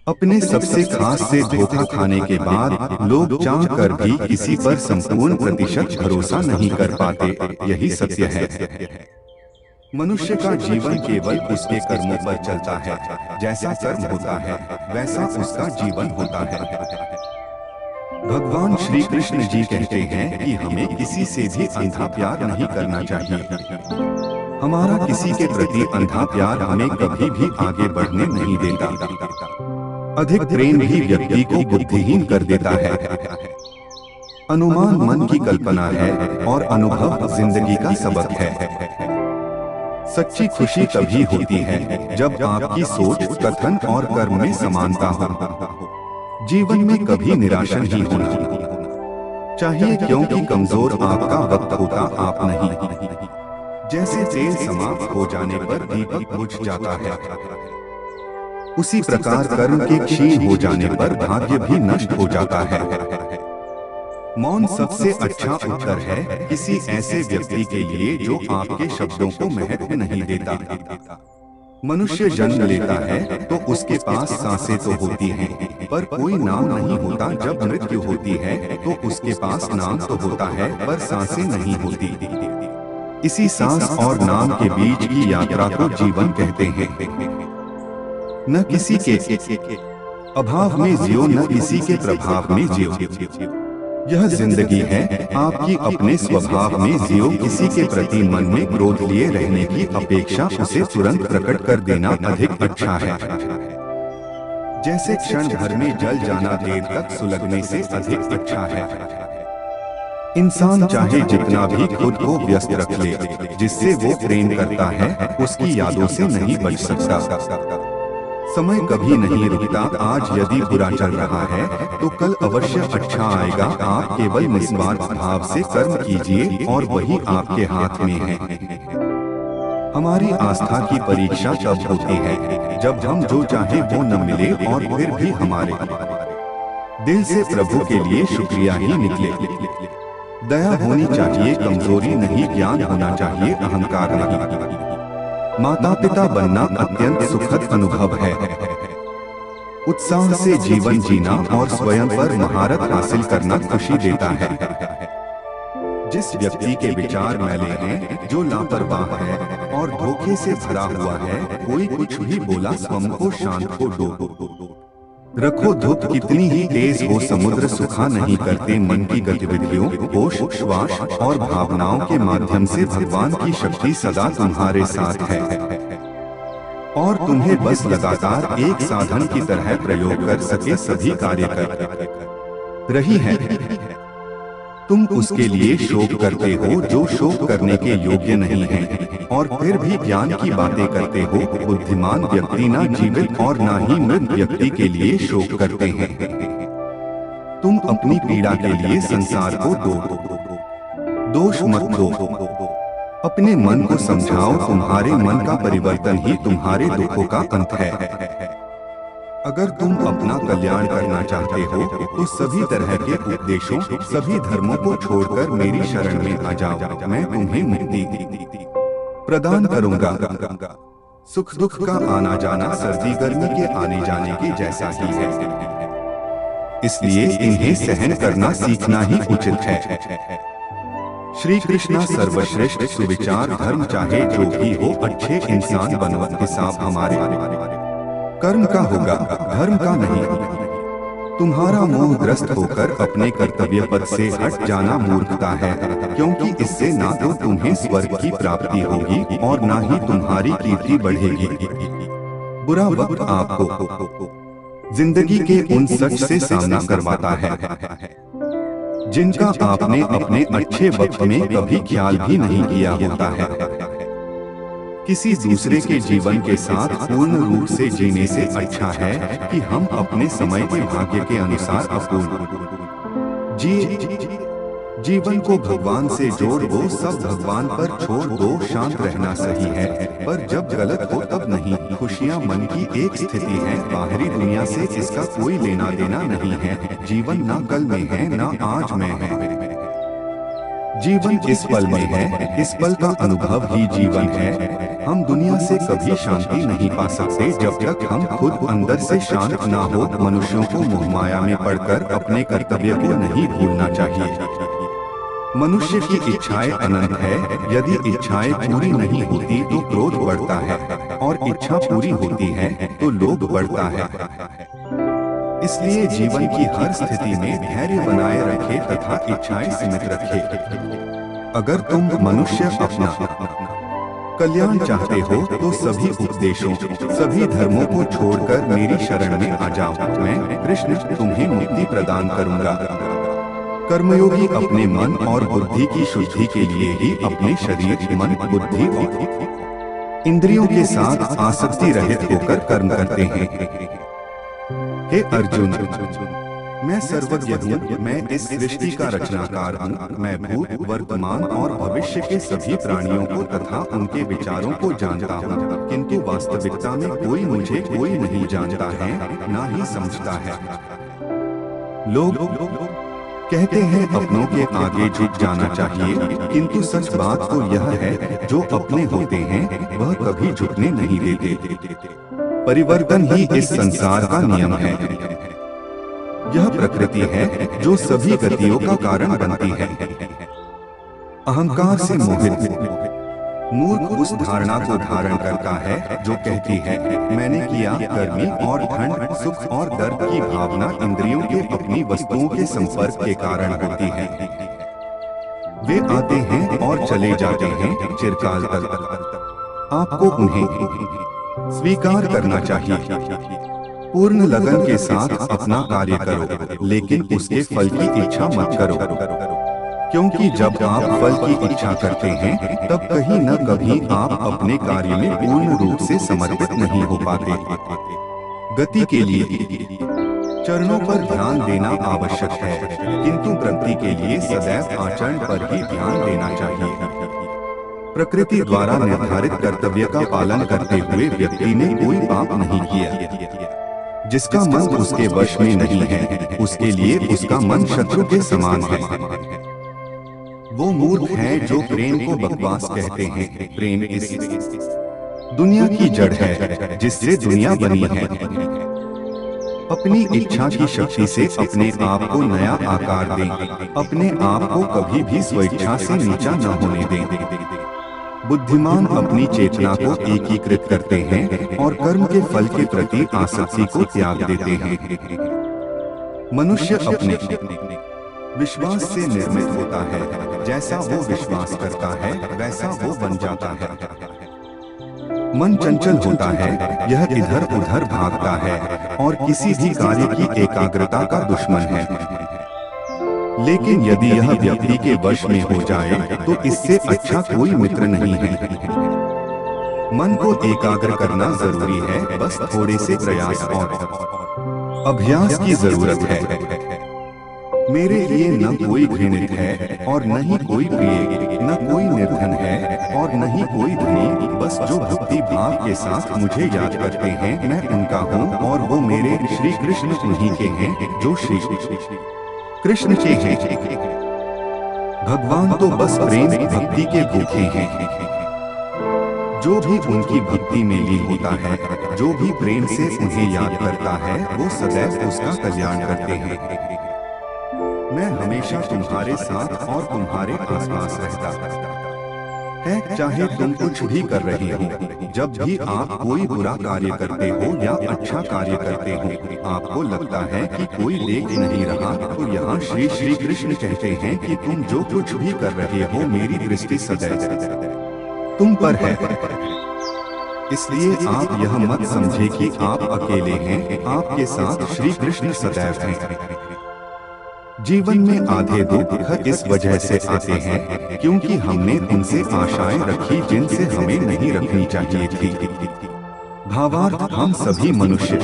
अपने सबसे खास से धोखा खाने के बाद लोग चाह कर भी किसी पर संपूर्ण प्रतिशत भरोसा नहीं कर पाते। यही सत्य है। मनुष्य का जीवन केवल उसके कर्मों पर चलता है। जैसा कर्म होता है वैसा उसका जीवन होता है। भगवान श्री कृष्ण जी कहते हैं कि हमें किसी से भी अंधा प्यार नहीं करना चाहिए। हमारा किसी के प्रति अंधा प्यार हमें कभी भी आगे बढ़ने नहीं देता। अधिक प्रेम भी व्यक्ति को बुद्धिहीन कर देता है। अनुमान मन की कल्पना है और अनुभव जिंदगी का सबक है। सच्ची खुशी तभी होती है जब आपकी सोच, कथन और कर्म में समानता हो। जीवन में कभी निराशा नहीं होना चाहिए, क्योंकि कमजोर आपका वक्त होता आप नहीं। जैसे तेल समाप्त हो जाने पर दीपक बुझ जाता है, उसी प्रकार कर्म के क्षीण हो जाने पर भाग्य भी नष्ट हो जाता है। मौन सबसे अच्छा उत्तर है किसी ऐसे व्यक्ति के लिए जो आपके शब्दों को महत्व नहीं देता। मनुष्य जन्म लेता है तो उसके पास सांसें तो होती हैं, पर कोई नाम नहीं होता। जब मृत्यु होती है तो उसके पास नाम तो होता है, पर सांसें नहीं होती। इसी सांस और नाम के बीच की यात्रा को जीवन कहते हैं। न किसी के अभाव में जियो, न किसी के प्रभाव में जियो। यह जिंदगी है, आपकी अपने स्वभाव में जियो। किसी के प्रति मन में क्रोध लिए रहने की अपेक्षा उसे तुरंत प्रकट कर देना अधिक अच्छा है। जैसे क्षण भर में जल जाना देर तक सुलगने से अधिक अच्छा है। इंसान चाहे जितना भी खुद को व्यस्त रख ले, जिससे वो प्रेम करता है उसकी यादों से नहीं बच सकता। समय कभी नहीं रुकता। आज यदि बुरा चल रहा है तो कल अवश्य अच्छा आएगा। आप केवल निस्वार्थ भाव से कर्म कीजिए और वही आपके हाथ में है। हमारी आस्था की परीक्षा तब होती है जब हम जो चाहे वो न मिले और फिर भी हमारे दिल से प्रभु के लिए शुक्रिया ही निकले। दया होनी चाहिए, कमजोरी नहीं। ज्ञान होना चाहिए, अहंकार नहीं। माता पिता बनना अत्यंत सुखद अनुभव है। उत्साह से जीवन जीना और स्वयं पर महारत हासिल करना खुशी देता है। जिस व्यक्ति के विचार मैले हैं, जो लापरवाह है और धोखे से भरा हुआ है, कोई कुछ भी बोला स्वयं को शांत को डो रखो। धूप कितनी ही तेज हो, समुद्र सुखा नहीं करते। मन की गतिविधियों, होश, श्वास और भावनाओं के माध्यम से भगवान की शक्ति सदा तुम्हारे साथ है और तुम्हें बस लगातार एक साधन की तरह प्रयोग कर सके सभी कार्य कर रही है। तुम उसके लिए शोक करते हो जो शोक करने के योग्य नहीं है, और फिर भी ज्ञान की बातें करते हो। बुद्धिमान व्यक्ति ना जीवित और ना ही मृत व्यक्ति के लिए शोक करते हैं। तुम अपनी पीड़ा के लिए संसार को दोष मत दो। अपने मन को समझाओ, तुम्हारे मन का परिवर्तन ही तुम्हारे दुखों का अंत है। अगर तुम अपना कल्याण करना चाहते हो तो सभी तरह के उपदेशों, सभी धर्मों को छोड़कर मेरी शरण में आ जाओ। मैं तुम्हें मुक्ति प्रदान करूंगा। सुख दुख का आना जाना सर्दी गर्मी के आने जाने के जैसा ही है, इसलिए इन्हें सहन करना सीखना ही उचित है। श्री कृष्णा सर्वश्रेष्ठ सुविचार धर्म चाहे जो भी हो, अच्छे इंसान बनो। हिसाब हमारे कर्म का होगा, धर्म का नहीं। तुम्हारा मोहग्रस्त होकर अपने कर्तव्य पथ से हट जाना मूर्खता है, क्योंकि इससे ना तो तुम्हें स्वर्ग की प्राप्ति होगी और ना ही तुम्हारी कीर्ति बढ़ेगी। बुरा वक्त आपको जिंदगी के उन सच से सामना करवाता है जिनका आपने अपने अच्छे वक्त में कभी ख्याल भी नहीं किया होता है। किसी दूसरे के जीवन के साथ पूर्ण रूप से जीने से अच्छा है कि हम अपने समय के भाग्य के अनुसार अपूर्ण जीवन को भगवान से जोड़ दो, सब भगवान पर छोड़ दो। शांत रहना सही है, पर जब गलत हो तब नहीं। खुशियाँ मन की एक स्थिति है, बाहरी दुनिया से इसका कोई लेना देना नहीं है। जीवन ना कल में है ना आज में है। जीवन इस पल में है, इस पल का अनुभव ही जीवन है। हम दुनिया से कभी शांति नहीं पा सकते जब तक हम खुद अंदर से शांत ना हो। मनुष्यों को मोहमाया में पड़कर अपने कर्तव्य को नहीं भूलना चाहिए। मनुष्य की इच्छाएं अनंत है। यदि इच्छाएं पूरी नहीं होती तो क्रोध बढ़ता है, और इच्छा पूरी होती है तो लोभ बढ़ता है। इसलिए जीवन की हर स्थिति में धैर्य बनाए रखे तथा इच्छाएं सीमित रखे। अगर तुम मनुष्य अपना कल्याण चाहते हो तो सभी उपदेशों, सभी धर्मों को छोड़कर मेरी शरण में आ जाओ। मैं कृष्ण तुम्हें मुक्ति प्रदान करूंगा। कर्मयोगी अपने मन और बुद्धि की शुद्धि के लिए ही अपने शरीर, मन, बुद्धि और इंद्रियों के साथ आसक्ति रहित होकर कर्म करते हैं। हे अर्जुन, मैं सर्वज्ञ हूँ। मैं इस सृष्टि का रचनाकार हूँ। मैं भूत, वर्तमान और भविष्य के सभी प्राणियों को तथा उनके विचारों को जानता हूँ, किंतु वास्तविकता में कोई मुझे कोई नहीं जानता है, ना ही समझता है। लोग कहते हैं अपनों के आगे झुक जाना चाहिए, किंतु सच बात तो यह है, जो अपने होते हैं वह कभी झुकने नहीं देते। परिवर्तन ही इस संसार का नियम है। यह प्रकृति है जो सभी गतियों का कारण बनती है। अहंकार से मोहित मूर्ख उस धारणा को धारण करता है जो कहती है मैंने किया। गर्मी और ठंड, सुख और दर्द की भावना इंद्रियों के अपनी वस्तुओं के संपर्क के कारण होती है। वे आते हैं और चले जाते हैं चिरकाल तक। आपको उन्हें स्वीकार करना चाहिए। पूर्ण लगन के साथ अपना कार्य करो, लेकिन उसके फल की इच्छा मत करो, क्योंकि जब आप फल की इच्छा करते हैं तब कहीं न कहीं आप अपने कार्य में पूर्ण रूप से समर्पित नहीं हो पाते। गति के लिए चरणों पर ध्यान देना आवश्यक है, किंतु वृद्धि के लिए सदैव आचरण पर ही ध्यान देना चाहिए। प्रकृति द्वारा निर्धारित कर्तव्य का पालन करते हुए व्यक्ति ने कोई पाप नहीं किया। जिसका मन उसके वश में नहीं है, उसके लिए उसका मन शत्रु के समान है। वो मूर्ख हैं जो प्रेम को बकवास कहते हैं। प्रेम इस दुनिया की जड़ है जिससे दुनिया बनी है। अपनी इच्छा की शक्ति से अपने आप को नया आकार दें। अपने आप को कभी भी स्वेच्छा से नीचा न होने दें। बुद्धिमान अपनी चेतना को एकीकृत करते हैं और कर्म के फल के प्रति आसक्ति को त्याग देते हैं। मनुष्य अपने विश्वास से निर्मित होता है। जैसा वो विश्वास करता है वैसा वो बन जाता है। मन चंचल होता है, यह इधर उधर भागता है और किसी भी कार्य की एकाग्रता का दुश्मन है। लेकिन यदि यह व्यक्ति के वश में हो जाए तो इससे अच्छा कोई मित्र नहीं है। मन को एकाग्र करना जरूरी है, बस थोड़े से प्रयास और अभ्यास की जरूरत है। मेरे लिए न कोई घृणित है और न ही कोई प्रिय, न कोई निर्धन है और न ही कोई धनी। बस जो भक्ति भाव के साथ मुझे याद करते हैं मैं उनका हूँ, और वो मेरे श्री कृष्ण उन्हीं के हैं जो श्री कृष्ण के हैं। भगवान तो बस प्रेम भक्ति के भूखे हैं। जो भी उनकी भक्ति में लीन होता है, जो भी प्रेम से उन्हें याद करता है, वो सदैव उसका कल्याण करते हैं। मैं हमेशा तुम्हारे साथ और तुम्हारे आसपास रहता है, चाहे तुम कुछ भी कर रहे हो। जब भी आप कोई बुरा कार्य करते हो या अच्छा कार्य करते हो, आपको लगता है कि कोई देख नहीं रहा, तो यहाँ श्री श्री कृष्ण कहते हैं कि तुम जो कुछ भी कर रहे हो मेरी दृष्टि सदैव तुम पर है। इसलिए आप यह मत समझे कि आप अकेले हैं, आपके साथ श्री कृष्ण सदैव हैं। जीवन में आधे दुख इस वजह से आते हैं क्योंकि हमने उनसे आशाएं रखी जिनसे हमें नहीं रखनी चाहिए थी। भावार्थ, हम सभी मनुष्य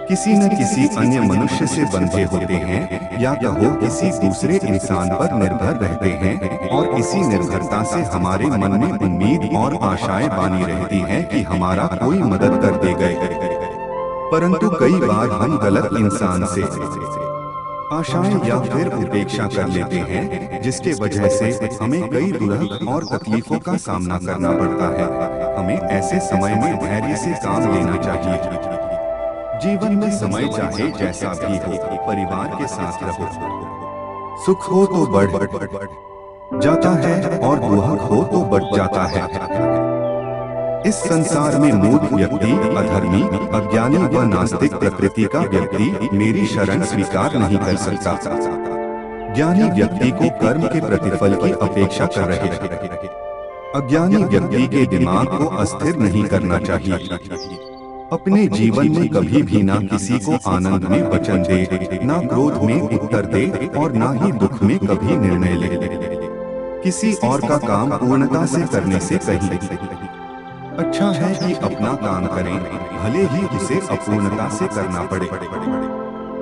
किसी न किसी अन्य मनुष्य से बंधे होते हैं, या कहो किसी दूसरे इंसान पर निर्भर रहते हैं, और इसी निर्भरता से हमारे मन में उम्मीद और आशाएं बनी रहती हैं कि हमारा कोई मदद कर देगा। परंतु कई बार हम गलत इंसान से आशाएं या फिर उपेक्षा कर लेते हैं, जिसके वजह से हमें कई दुर्लभ और तकलीफों का सामना करना पड़ता है। हमें ऐसे समय में धैर्य से काम लेना चाहिए। जीवन में समय चाहे जैसा भी हो, परिवार के साथ रहो। सुख हो तो बढ़ जाता है और दुख हो तो बढ़ जाता है। इस संसार में मूढ़ व्यक्ति, अधर्मी, अज्ञानी व नास्तिक प्रकृति का व्यक्ति मेरी शरण स्वीकार नहीं कर सकता। ज्ञानी व्यक्ति को कर्म के प्रतिफल की अपेक्षा कर रहे हैं। अज्ञानी व्यक्ति के दिमाग को अस्थिर नहीं करना चाहिए। अपने जीवन में कभी भी ना किसी को आनंद में वचन दे, ना क्रोध में उत्तर दे और ना ही दुख में कभी निर्णय ले। किसी और का काम पूर्णता से करने से कहीं अच्छा है कि अपना काम करें, भले ही उसे अपूर्णता से करना पड़े।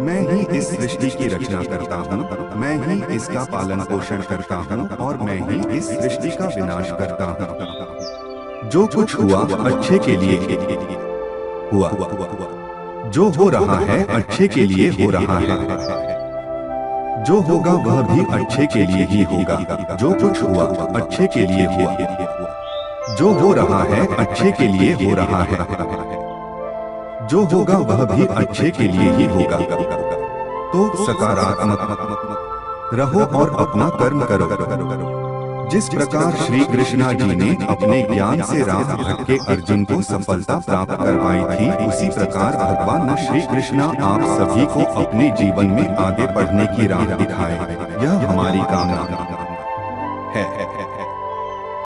मैं ही इस सृष्टि की रचना करता हूँ, मैं ही इसका पालन पोषण करता हूँ और मैं ही इस सृष्टि का विनाश करता हूँ। जो कुछ हुआ अच्छे के लिए हुआ, जो हो रहा है अच्छे के लिए हो रहा है, जो होगा वह भी अच्छे के लिए ही होगा। जो कुछ हुआ अच्छे के लिए हुआ, जो हो रहा है अच्छे के लिए हो रहा है, जो होगा वह भी अच्छे के लिए ही होगा। तो सकारात्मक रहो और अपना कर्म करो। जिस प्रकार श्री कृष्णा जी ने अपने ज्ञान से राम भटके अर्जुन को सफलता प्राप्त करवाई थी, उसी प्रकार भगवान श्री कृष्णा आप सभी को अपने जीवन में आगे बढ़ने की राह दिखाए। यह हमारी कामना है।